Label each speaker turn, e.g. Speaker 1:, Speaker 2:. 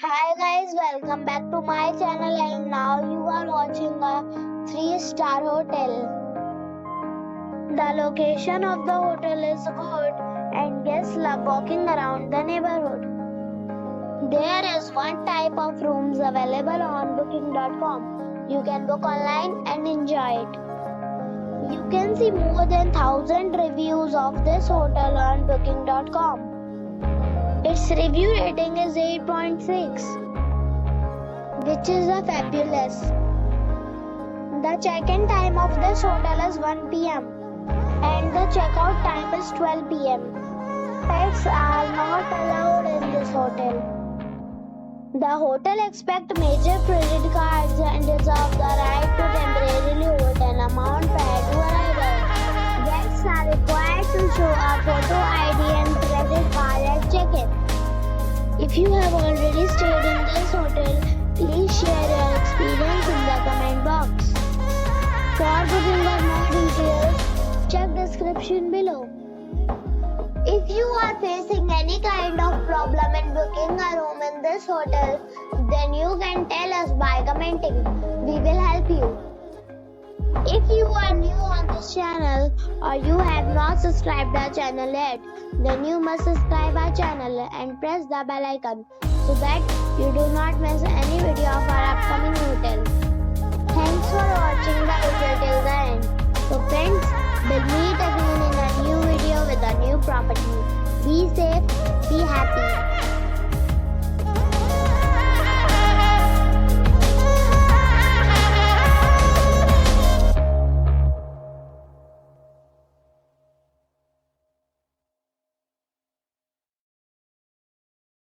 Speaker 1: Hi guys, welcome back to my channel and now you are watching a 3-star hotel. The location of the hotel is good and guests love walking around the neighborhood. There is one type of rooms available on booking.com. You can book online and enjoy it. You can see more than 1000 reviews of this hotel on booking.com. Its review rating is 8.6, which is a fabulous. The check-in time of this hotel is 1 p.m. and the check-out time is 12 p.m. Pets are not allowed in this hotel. The hotel accepts major credit cards and reserves the right to temporarily hold an amount prior to arrival. Guests are required to show a photo ID and credit card at check-in. If you have already stayed in this hotel, please share your experience in the comment box. For booking or more details, check description below. If you are facing any kind of problem in booking a room in this hotel, then you can tell us by commenting. We will help you. If you are new on this channel or you have not subscribed our channel yet, then you must subscribe our channel and press the bell icon so that you do not miss any video of our upcoming hotel. Thanks for watching the video till the end. So friends, we'll meet again in a new video with a new property. Be safe, be happy.